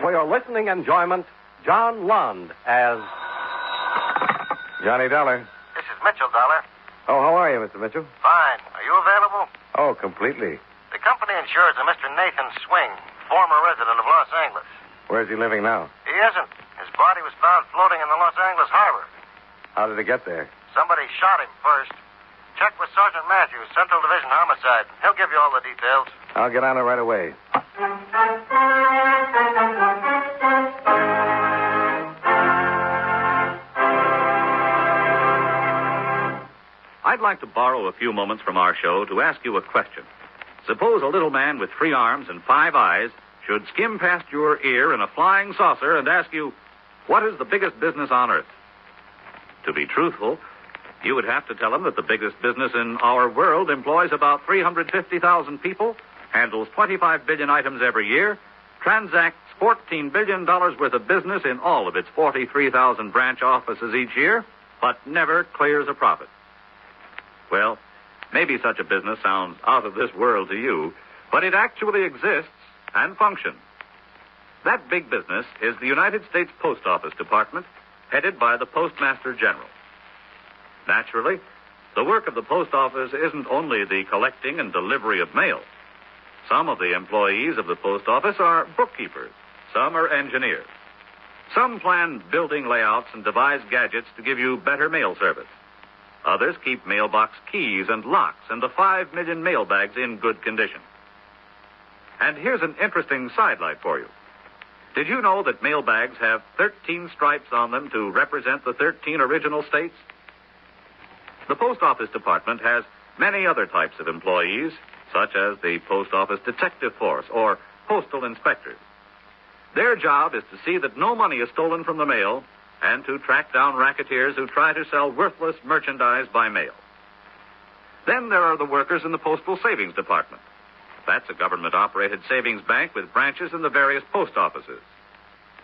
For your listening enjoyment, John Lund as Johnny Dollar. This is Mitchell Dollar. Oh, how are you, Mr. Mitchell? Fine. Are you available? Oh, completely. The company insures a Mr. Nathan Swing, former resident of Los Angeles. Where's he living now? He isn't. His body was found floating in the Los Angeles harbor. How did he get there? Somebody shot him first. Check with Sergeant Matthews, Central Division Homicide. He'll give you all the details. I'll get on it right away. I'd like to borrow a few moments from our show to ask you a question. Suppose a little man with 3 arms and 5 eyes should skim past your ear in a flying saucer and ask you, what is the biggest business on earth? To be truthful, you would have to tell him that the biggest business in our world employs about 350,000 people, handles 25 billion items every year, transacts $14 billion worth of business in all of its 43,000 branch offices each year, but never clears a profit. Well, maybe such a business sounds out of this world to you, but it actually exists and functions. That big business is the United States Post Office Department, headed by the Postmaster General. Naturally, the work of the post office isn't only the collecting and delivery of mail. Some of the employees of the post office are bookkeepers. Some are engineers. Some plan building layouts and devise gadgets to give you better mail service. Others keep mailbox keys and locks and the 5 million mail bags in good condition. And here's an interesting sidelight for you. Did you know that mail bags have 13 stripes on them to represent the 13 original states? The Post Office Department has many other types of employees, such as the Post Office Detective Force or postal inspectors. Their job is to see that no money is stolen from the mail and to track down racketeers who try to sell worthless merchandise by mail. Then there are the workers in the Postal Savings Department. That's a government-operated savings bank with branches in the various post offices.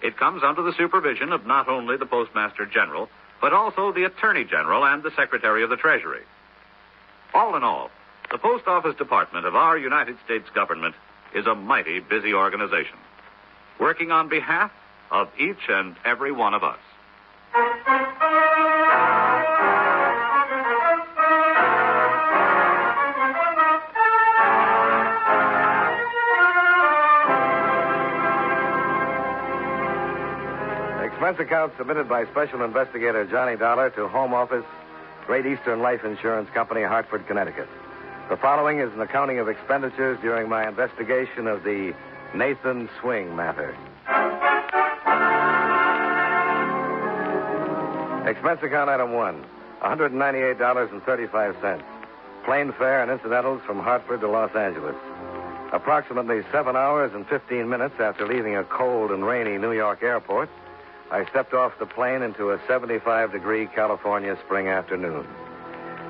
It comes under the supervision of not only the Postmaster General, but also the Attorney General and the Secretary of the Treasury. All in all, the Post Office Department of our United States government is a mighty busy organization, working on behalf of each and every one of us. Expense account submitted by Special Investigator Johnny Dollar to Home Office, Great Eastern Life Insurance Company, Hartford, Connecticut. The following is an accounting of expenditures during my investigation of the Nathan Swing matter. Expense account item 1, $198.35. Plane fare and incidentals from Hartford to Los Angeles. Approximately 7 hours and 15 minutes after leaving a cold and rainy New York airport, I stepped off the plane into a 75-degree California spring afternoon.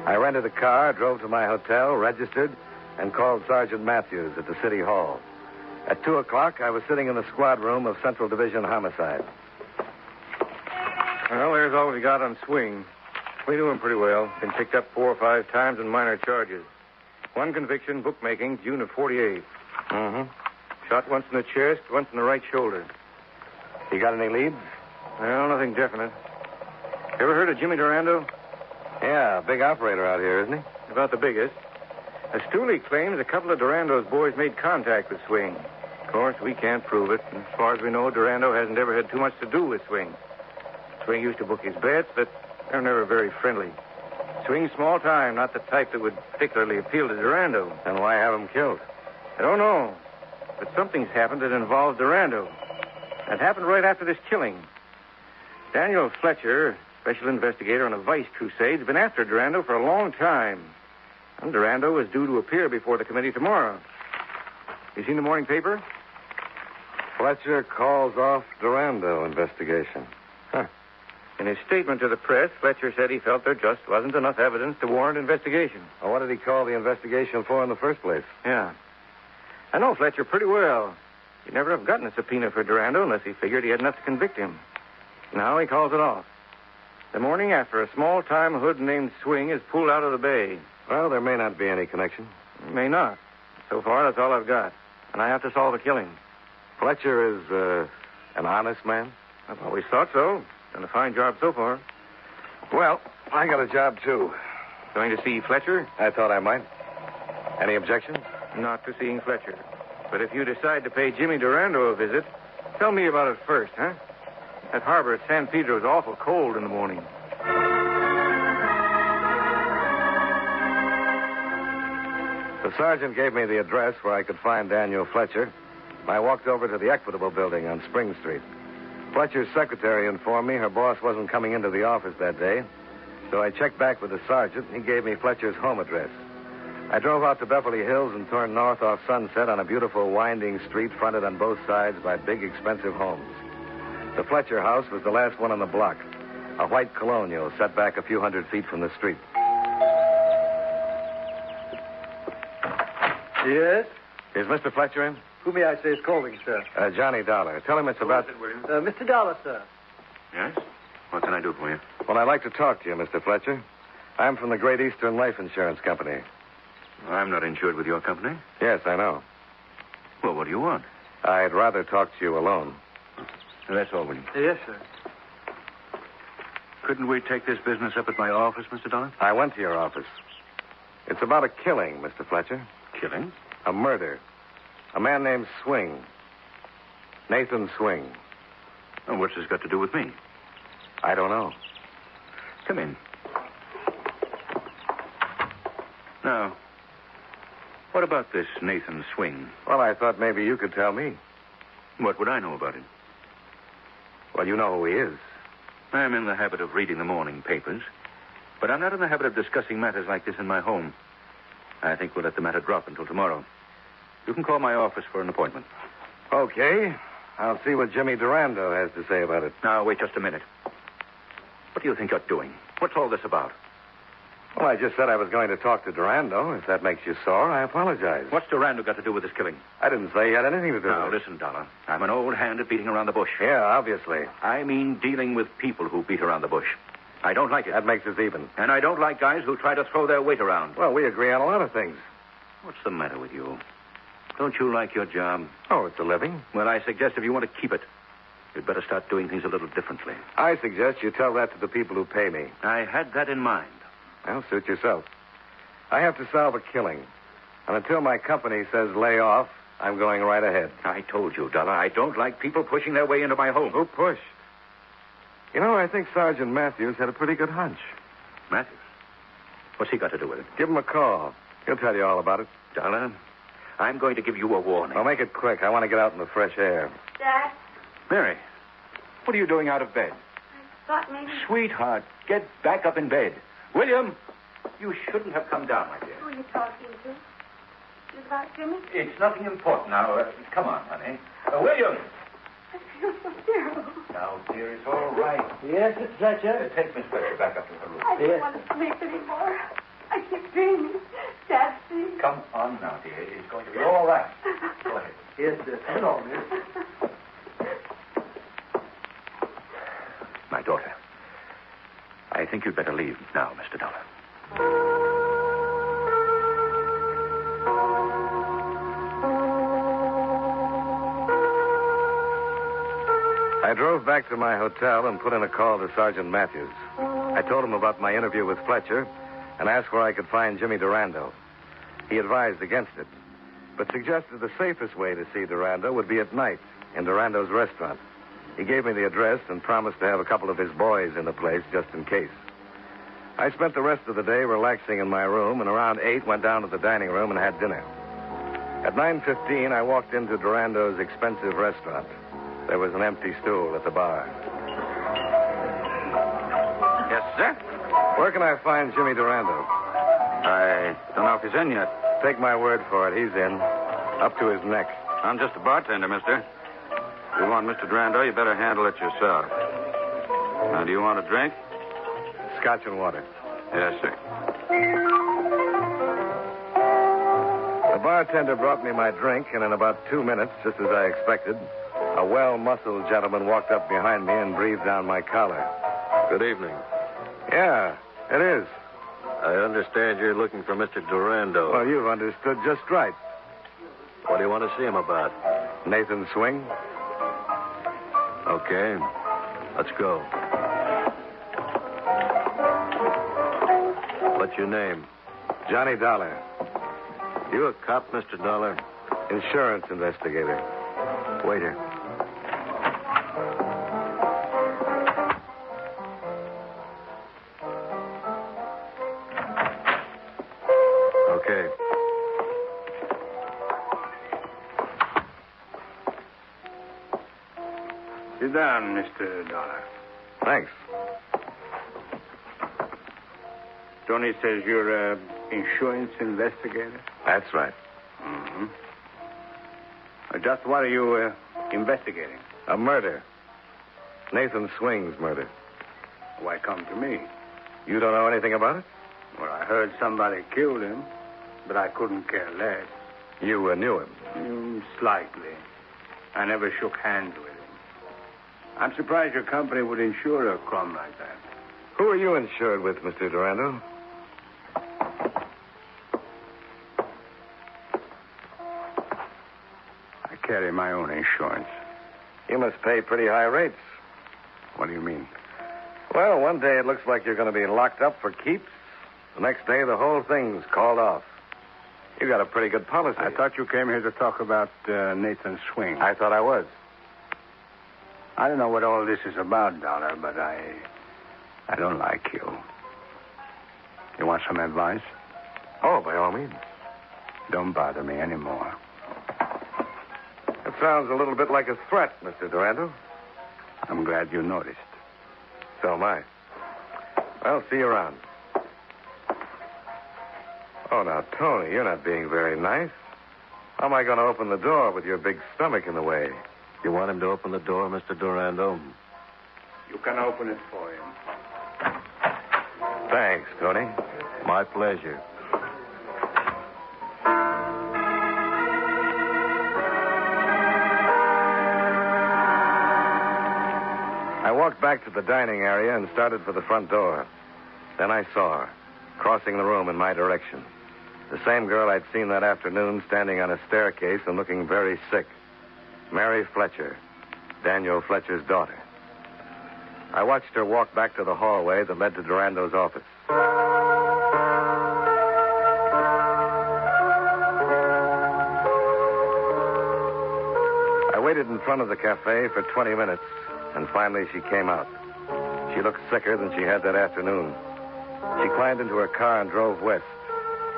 I rented a car, drove to my hotel, registered, and called Sergeant Matthews at the City Hall. At 2 o'clock, I was sitting in the squad room of Central Division Homicide. Well, there's all we got on Swing. We knew him pretty well. Been picked up 4 or 5 times in minor charges. 1 conviction, bookmaking, June of 48. Mm-hmm. Shot once in the chest, once in the right shoulder. You got any leads? Well, nothing definite. You ever heard of Jimmy Durando? Yeah, big operator out here, isn't he? About the biggest. Stooley claims a couple of Durando's boys made contact with Swing. Of course, we can't prove it. As far as we know, Durando hasn't ever had too much to do with Swing. Swing used to book his bets, but they're never very friendly. Swing's small time, not the type that would particularly appeal to Durando. Then why have him killed? I don't know. But something's happened that involves Durando. It happened right after this killing. Daniel Fletcher, special investigator on a vice crusade, has been after Durando for a long time. And Durando is due to appear before the committee tomorrow. You seen the morning paper? Fletcher calls off Durando investigation. Huh. In his statement to the press, Fletcher said he felt there just wasn't enough evidence to warrant investigation. Well, what did he call the investigation for in the first place? Yeah. I know Fletcher pretty well. He'd never have gotten a subpoena for Durando unless he figured he had enough to convict him. Now he calls it off. The morning after, a small-time hood named Swing is pulled out of the bay. Well, there may not be any connection. May not. So far, that's all I've got. And I have to solve a killing. Fletcher is An honest man? I've always thought so. Done a fine job so far. Well, I got a job, too. Going to see Fletcher? I thought I might. Any objections? Not to seeing Fletcher. But if you decide to pay Jimmy Durando a visit, tell me about it first, huh? That harbor at San Pedro is awful cold in the morning. The sergeant gave me the address where I could find Daniel Fletcher. I walked over to the Equitable Building on Spring Street. Fletcher's secretary informed me her boss wasn't coming into the office that day, so I checked back with the sergeant, and he gave me Fletcher's home address. I drove out to Beverly Hills and turned north off Sunset on a beautiful winding street fronted on both sides by big, expensive homes. The Fletcher house was the last one on the block, a white colonial set back a few hundred feet from the street. Yes? Is Mr. Fletcher in? Who may I say is calling, sir? Johnny Dollar. Tell him it's about... Mr. Dollar, sir. Yes? What can I do for you? Well, I'd like to talk to you, Mr. Fletcher. I'm from the Great Eastern Life Insurance Company. I'm not insured with your company. Yes, I know. Well, what do you want? I'd rather talk to you alone. That's all, William. Yes, sir. Couldn't we take this business up at my office, Mr. Dollar? I went to your office. It's about a killing, Mr. Fletcher. Killing? A murder. A man named Swing. Nathan Swing. And what's this got to do with me? I don't know. Come in. Now, what about this Nathan Swing? Well, I thought maybe you could tell me. What would I know about him? Well, you know who he is. I'm in the habit of reading the morning papers, but I'm not in the habit of discussing matters like this in my home. I think we'll let the matter drop until tomorrow. You can call my office for an appointment. Okay. I'll see what Jimmy Durando has to say about it. Now, wait just a minute. What do you think you're doing? What's all this about? Well, I just said I was going to talk to Durando. If that makes you sore, I apologize. What's Durando got to do with this killing? I didn't say he had anything to do Now, with it. listen, Dollar. I'm an old hand at beating around the bush. Yeah, obviously. I mean dealing with people who beat around the bush. I don't like it. That makes us even. And I don't like guys who try to throw their weight around. Well, we agree on a lot of things. What's the matter with you? Don't you like your job? Oh, it's a living. Well, I suggest if you want to keep it, you'd better start doing things a little differently. I suggest you tell that to the people who pay me. I had that in mind. Well, suit yourself. I have to solve a killing. And until my company says lay off, I'm going right ahead. I told you, Dollar, I don't like people pushing their way into my home. Who pushed? You know, I think Sergeant Matthews had a pretty good hunch. Matthews? What's he got to do with it? Give him a call. He'll tell you all about it. Dollar, I'm going to give you a warning. I'll make it quick. I want to get out in the fresh air. Dad, Mary, what are you doing out of bed? I thought maybe... Sweetheart, get back up in bed. William, you shouldn't have come down, my dear. Who are you talking to? Is it about Jimmy? It's nothing important now. Come on, honey. William! I feel so terrible. Now, dear, it's all right. Yes, it's Fletcher. Take Miss Fletcher back up to her room. I don't Yes. want to sleep anymore. I keep dreaming. Dad, please. Come on now, dear. It's going to be all right. Go ahead. Yes, sir. Hello, miss. My daughter. I think you'd better leave now, Mr. Dollar. I drove back to my hotel and put in a call to Sergeant Matthews. I told him about my interview with Fletcher and asked where I could find Jimmy Durando. He advised against it, but suggested the safest way to see Durando would be at night in Durando's restaurant. He gave me the address and promised to have a couple of his boys in the place just in case. I spent the rest of the day relaxing in my room, and around 8 went down to the dining room and had dinner. At 9:15, I walked into Durando's expensive restaurant. There was an empty stool at the bar. Yes, sir? Where can I find Jimmy Durando? I don't know if he's in yet. Take my word for it, he's in. Up to his neck. I'm just a bartender, mister. If you want Mr. Durando, you better handle it yourself. Now, do you want a drink? Scotch and water. Yes, sir. The bartender brought me my drink, and in about 2 minutes, just as I expected, a well-muscled gentleman walked up behind me and breathed down my collar. Good evening. Yeah, it is. I understand you're looking for Mr. Durando. Well, you've understood just right. What do you want to see him about? Nathan Swing. Okay. Let's go. What's your name? Johnny Dollar, You a cop, Mr. Dollar? insurance investigator. Waiter. Okay. Sit down, Mr. Dollar. Thanks. Tony says you're an insurance investigator? That's right. Mm-hmm. Just what are you investigating? A murder. Nathan Swing's murder. Why come to me? You don't know anything about it? Well, I heard somebody killed him, but I couldn't care less. You knew him. Slightly. I never shook hands with him. I'm surprised your company would insure a crime like that. Who are you insured with, Mr. Durando? I carry my own insurance. You must pay pretty high rates. What do you mean? Well, one day it looks like you're going to be locked up for keeps. The next day, the whole thing's called off. You got a pretty good policy. I thought you came here to talk about Nathan Swing. I thought I was. I don't know what all this is about, Dollar, but I don't like you. You want some advice? Oh, by all means. Don't bother me anymore. That sounds a little bit like a threat, Mr. Durando. I'm glad you noticed. So am I. Well, see you around. Oh, now, Tony, you're not being very nice. How am I going to open the door with your big stomach in the way? You want him to open the door, Mr. Durando? You can open it for him. Thanks, Tony. My pleasure. I walked back to the dining area and started for the front door. Then I saw her, crossing the room in my direction. The same girl I'd seen that afternoon standing on a staircase and looking very sick. Mary Fletcher, Daniel Fletcher's daughter. I watched her walk back to the hallway that led to Durando's office. I waited in front of the cafe for 20 minutes, and finally she came out. She looked sicker than she had that afternoon. She climbed into her car and drove west.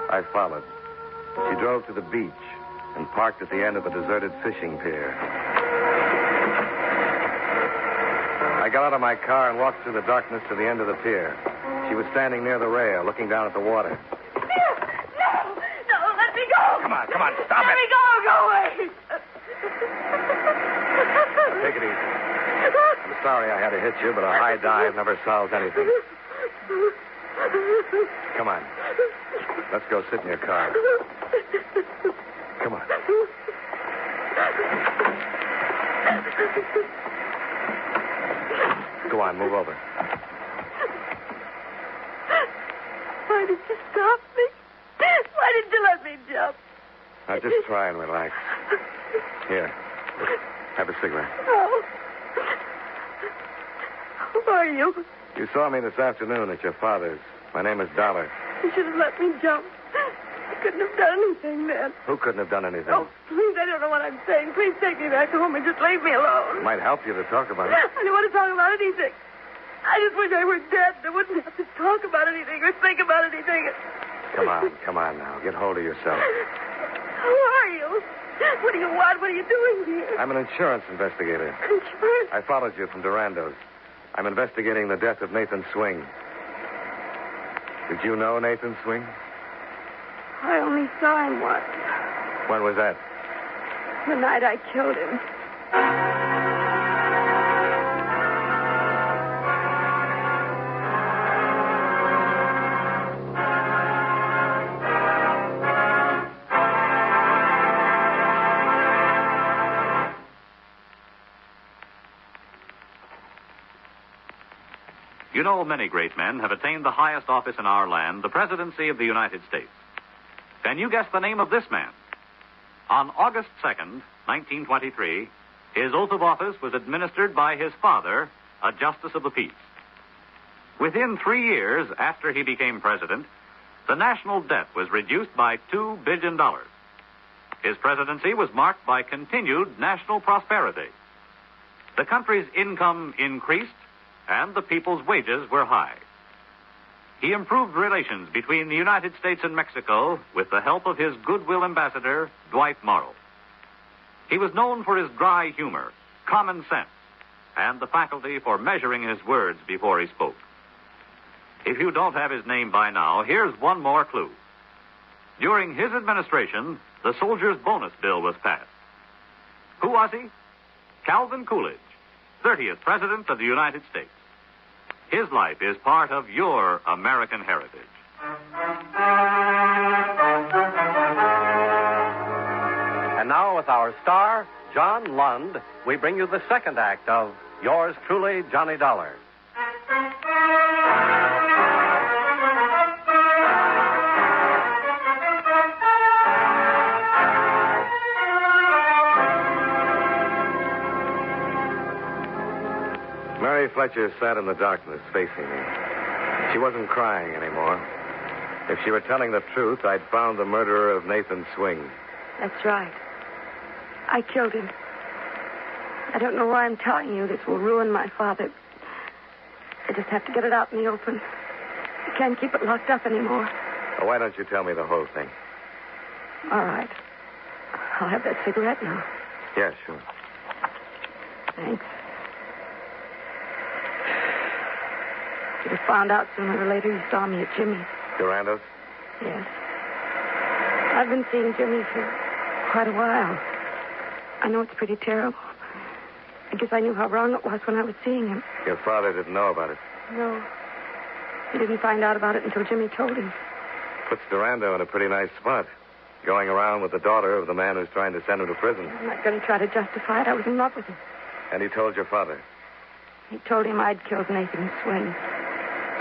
I followed. She drove to the beach and parked at the end of a deserted fishing pier. I got out of my car and walked through the darkness to the end of the pier. She was standing near the rail, looking down at the water. No, let me go. Come on, stop Let it. me go away. Take it easy. I'm sorry I had to hit you, but a high dive never solves anything. Come on. Let's go sit in your car. Come on. Go on, move over. Why did you stop me? Why did you let me jump? Now, just try and relax. Here. Have a cigarette. Oh. Who are you? You saw me this afternoon at your father's. My name is Dollar. You should have let me jump. I couldn't have done anything then. Who couldn't have done anything? Oh, please, I don't know what I'm saying. Please take me back home and just leave me alone. It might help you to talk about it. I don't want to talk about anything. I just wish I were dead. I wouldn't have to talk about anything or think about anything. Come on now. Get hold of yourself. Who are you? What do you want? What are you doing here? I'm an insurance investigator. Insurance? I followed you from Durando's. I'm investigating the death of Nathan Swing. Did you know Nathan Swing? I only saw him once. When was that? The night I killed him. You know, many great men have attained the highest office in our land, the presidency of the United States. Can you guess the name of this man? On August 2nd, 1923, His oath of office was administered by his father, a justice of the peace. Within 3 years after he became president, the national debt was reduced by $2 billion. His presidency was marked by continued national prosperity. The country's income increased, and the people's wages were high. He improved relations between the United States and Mexico with the help of his goodwill ambassador, Dwight Morrow. He was known for his dry humor, common sense, and the faculty for measuring his words before he spoke. If you don't have his name by now, here's one more clue. During his administration, the Soldiers' Bonus Bill was passed. Who was he? Calvin Coolidge, 30th President of the United States. His life is part of your American heritage. And now, with our star, John Lund, we bring you the second act of Yours Truly, Johnny Dollar. Mary Fletcher sat in the darkness facing me. She wasn't crying anymore. If she were telling the truth, I'd found the murderer of Nathan Swing. That's right. I killed him. I don't know why I'm telling you. This will ruin my father. I just have to get it out in the open. I can't keep it locked up anymore. Well, why don't you tell me the whole thing? All right. I'll have that cigarette now. Yeah, sure. Thanks. You'd have found out sooner or later you saw me at Jimmy's. Durando's? Yes. I've been seeing Jimmy for quite a while. I know it's pretty terrible. I guess I knew how wrong it was when I was seeing him. Your father didn't know about it. No. He didn't find out about it until Jimmy told him. Puts Durando in a pretty nice spot. Going around with the daughter of the man who's trying to send him to prison. I'm not going to try to justify it. I was in love with him. And he told your father? He told him I'd killed Nathan Swing.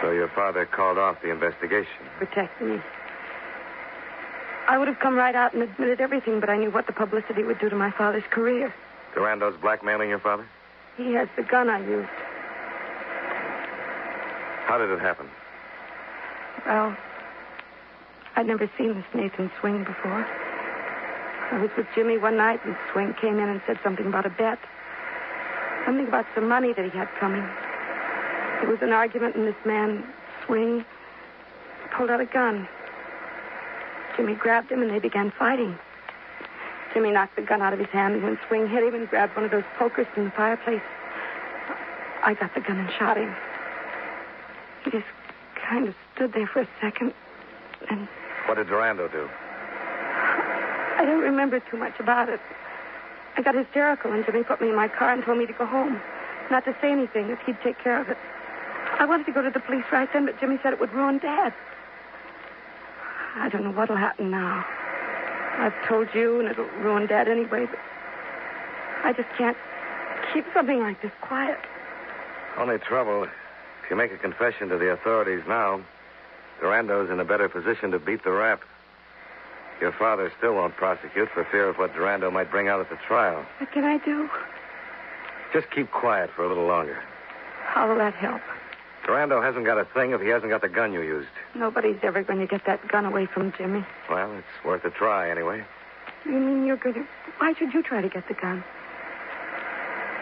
So your father called off the investigation. Protect me. I would have come right out and admitted everything, but I knew what the publicity would do to my father's career. Durando's blackmailing your father? He has the gun I used. How did it happen? Well, I'd never seen this Nathan Swing before. I was with Jimmy one night, and Swing came in and said something about a bet. Something about some money that he had coming. There was an argument, and this man, Swing, pulled out a gun. Jimmy grabbed him, and they began fighting. Jimmy knocked the gun out of his hand, and when Swing hit him and grabbed one of those pokers from the fireplace, I got the gun and shot him. He just kind of stood there for a second, and... What did Durando do? I don't remember too much about it. I got hysterical, and Jimmy put me in my car and told me to go home. Not to say anything, that he'd take care of it. I wanted to go to the police right then, but Jimmy said it would ruin Dad. I don't know what'll happen now. I've told you, and it'll ruin Dad anyway, but I just can't keep something like this quiet. Only trouble, if you make a confession to the authorities now, Durando's in a better position to beat the rap. Your father still won't prosecute for fear of what Durando might bring out at the trial. What can I do? Just keep quiet for a little longer. How will that help? Durando hasn't got a thing if he hasn't got the gun you used. Nobody's ever going to get that gun away from Jimmy. Well, it's worth a try anyway. You mean you're going to... Why should you try to get the gun?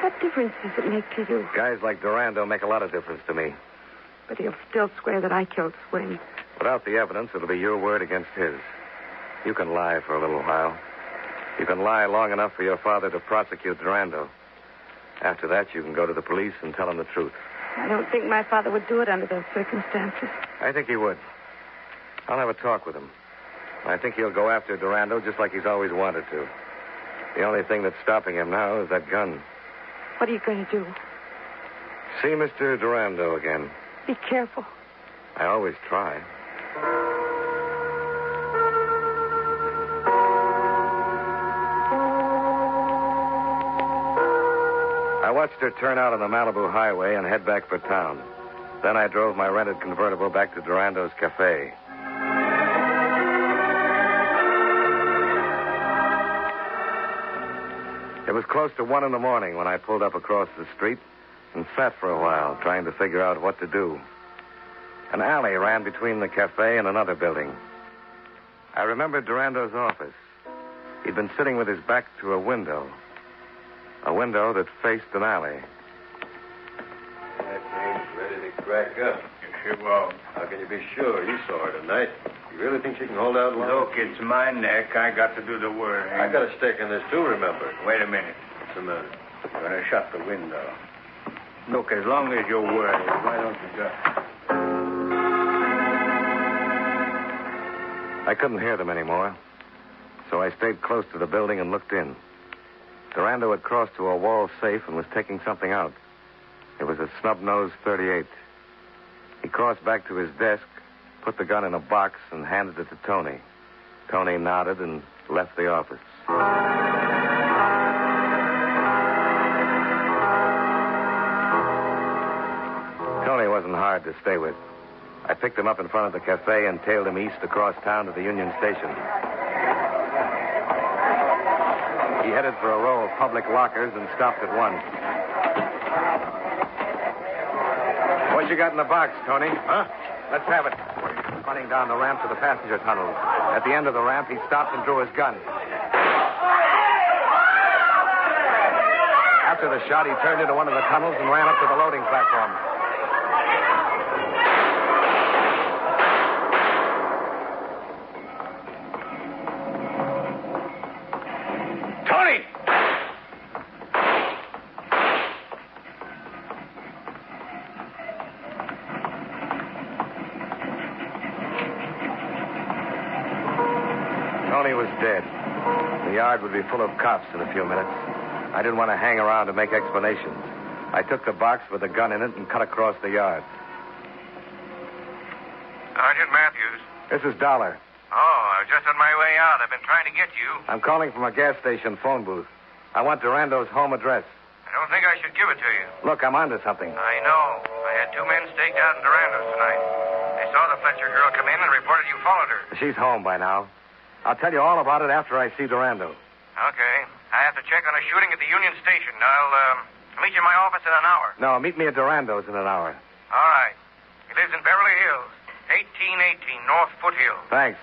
What difference does it make to you? Guys like Durando make a lot of difference to me. But he'll still swear that I killed Swing. Without the evidence, it'll be your word against his. You can lie for a little while. You can lie long enough for your father to prosecute Durando. After that, you can go to the police and tell them the truth. I don't think my father would do it under those circumstances. I think he would. I'll have a talk with him. I think he'll go after Durando just like he's always wanted to. The only thing that's stopping him now is that gun. What are you going to do? See Mr. Durando again. Be careful. I always try. I watched her turn out on the Malibu highway and head back for town. Then I drove my rented convertible back to Durando's cafe. It was close to 1 a.m. when I pulled up across the street and sat for a while trying to figure out what to do. An alley ran between the cafe and another building. I remembered Durando's office. He'd been sitting with his back to a window that faced an alley. That game's ready to crack up. She won't. How can you be sure? You saw her tonight. You really think she can hold out long? Look, it's my neck. I got to do the work. I got a stake in this, too, remember. Wait a minute. What's the matter? I'm going to shut the window. Look, as long as you're worried, why don't you go? I couldn't hear them anymore, so I stayed close to the building and looked in. Durando had crossed to a wall safe and was taking something out. It was a snub-nosed .38. He crossed back to his desk, put the gun in a box, and handed it to Tony. Tony nodded and left the office. Tony wasn't hard to stay with. I picked him up in front of the cafe and tailed him east across town to the Union Station. He headed for a row of public lockers and stopped at one. What you got in the box, Tony? Huh? Let's have it. Running down the ramp to the passenger tunnel. At the end of the ramp, he stopped and drew his gun. After the shot, he turned into one of the tunnels and ran up to the loading platform. Tony! Tony was dead. The yard would be full of cops in a few minutes. I didn't want to hang around to make explanations. I took the box with the gun in it and cut across the yard. Sergeant Matthews. This is Dollar. Oh, I was just on my way out. I've been trying to get you. I'm calling from a gas station phone booth. I want Durando's home address. I don't think I should give it to you. Look, I'm onto something. I know. I had 2 men staked out in Durando's tonight. They saw the Fletcher girl come in and reported you followed her. She's home by now. I'll tell you all about it after I see Durando. Okay. I have to check on a shooting at the Union Station. I'll meet you in my office in an hour. No, meet me at Durando's in an hour. All right. He lives in Beverly Hills, 1818 North Foothill. Thanks.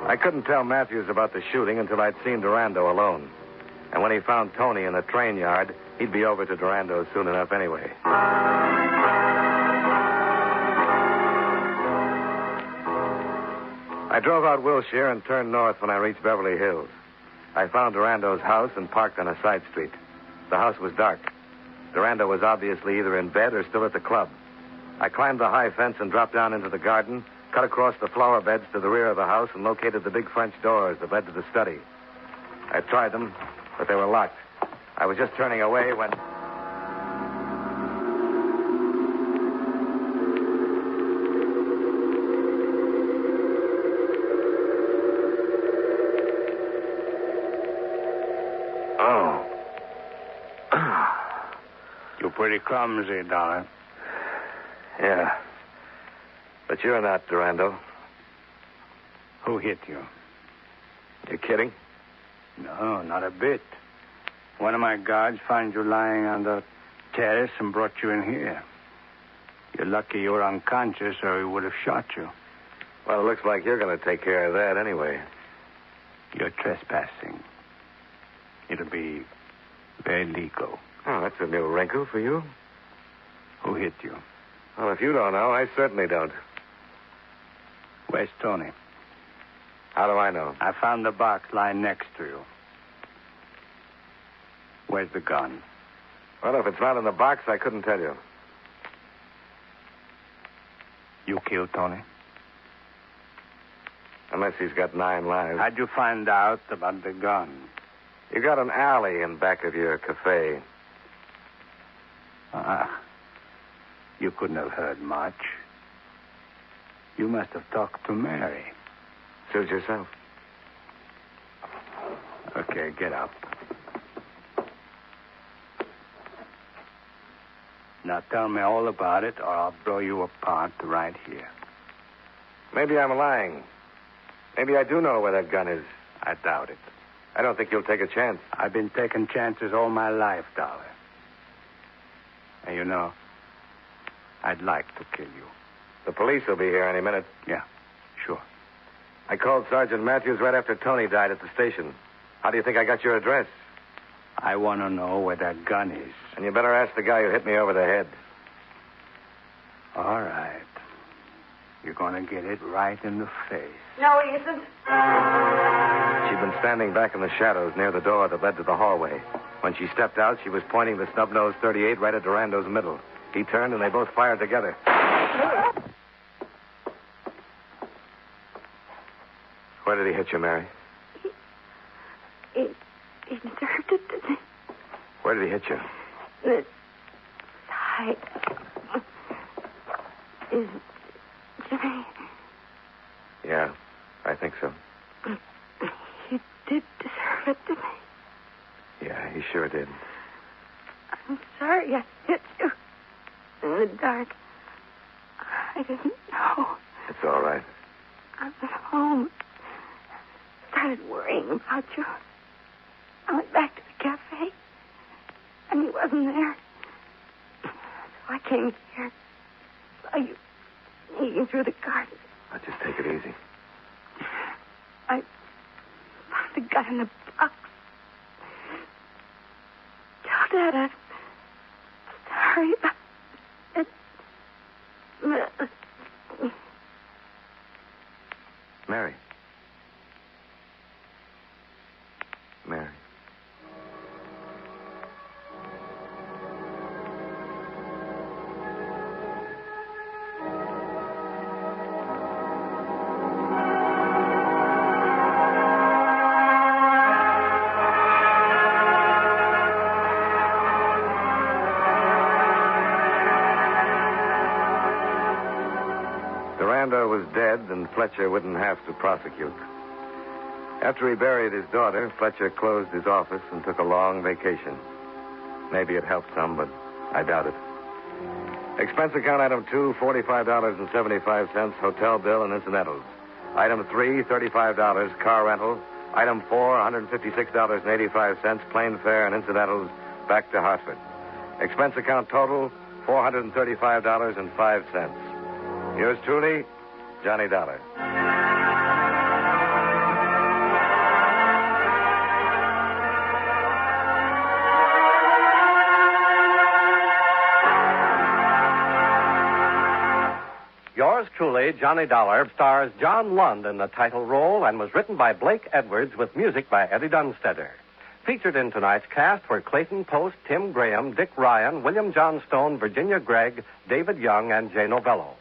I couldn't tell Matthews about the shooting until I'd seen Durando alone. And when he found Tony in the train yard, he'd be over to Durando's soon enough anyway. I drove out Wilshire and turned north when I reached Beverly Hills. I found Durando's house and parked on a side street. The house was dark. Durando was obviously either in bed or still at the club. I climbed the high fence and dropped down into the garden, cut across the flower beds to the rear of the house, and located the big French doors that led to the study. I tried them, but they were locked. I was just turning away when... Oh. You're pretty clumsy, Dollar. Yeah. But you're not Durando. Who hit you? You kidding? No, not a bit. One of my guards found you lying on the terrace and brought you in here. You're lucky you're unconscious or he would have shot you. Well, it looks like you're going to take care of that anyway. You're trespassing. It'll be very legal. Oh, that's a new wrinkle for you. Who hit you? Well, if you don't know, I certainly don't. Where's Tony? How do I know? I found the box lying next to you. Where's the gun? Well, if it's not in the box, I couldn't tell you. You killed Tony? Unless he's got 9 lives. How'd you find out about the gun? You got an alley in back of your cafe. You couldn't have heard much. You must have talked to Mary. Suit yourself. Okay, get up. Now tell me all about it, or I'll blow you apart right here. Maybe I'm lying. Maybe I do know where that gun is. I doubt it. I don't think you'll take a chance. I've been taking chances all my life, Dollar. And you know, I'd like to kill you. The police will be here any minute. Yeah, sure. I called Sergeant Matthews right after Tony died at the station. How do you think I got your address? I want to know where that gun is. And you better ask the guy who hit me over the head. All right. You're going to get it right in the face. No, he isn't. She'd been standing back in the shadows near the door that led to the hallway. When she stepped out, she was pointing the snub-nosed .38 right at Durando's middle. He turned, and they both fired together. Where did he hit you, Mary? He deserved it, didn't he? Where did he hit you? The side. Is Jimmy? Yeah, I think so. He did deserve it, didn't he? Yeah, he sure did. I'm sorry I hit you in the dark. I didn't know. It's all right. I went home. Started worrying about you. I went back to the cafe, and he wasn't there. So I came here. Saw you sneaking through the garden. Now, just take it easy. I found the gun in the box. Tell Dad I'm sorry about it. Mary. Mary. Durando was dead, and Fletcher wouldn't have to prosecute. After he buried his daughter, Fletcher closed his office and took a long vacation. Maybe it helped some, but I doubt it. Expense account item 2, $45.75, hotel bill and incidentals. Item 3, $35, car rental. Item 4, $156.85, plane fare and incidentals back to Hartford. Expense account total, $435.05. Yours truly, Johnny Dollar. Yours truly, Johnny Dollar, stars John Lund in the title role and was written by Blake Edwards with music by Eddie Dunstedter. Featured in tonight's cast were Clayton Post, Tim Graham, Dick Ryan, William John Stone, Virginia Gregg, David Young, and Jay Novello.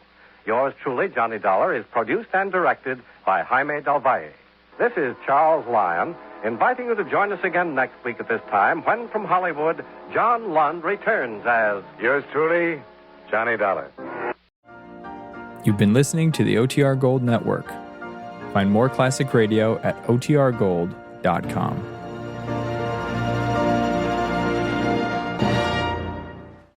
Yours truly, Johnny Dollar, is produced and directed by Jaime Del Valle. This is Charles Lyon, inviting you to join us again next week at this time when, from Hollywood, John Lund returns as... Yours truly, Johnny Dollar. You've been listening to the OTR Gold Network. Find more classic radio at otrgold.com.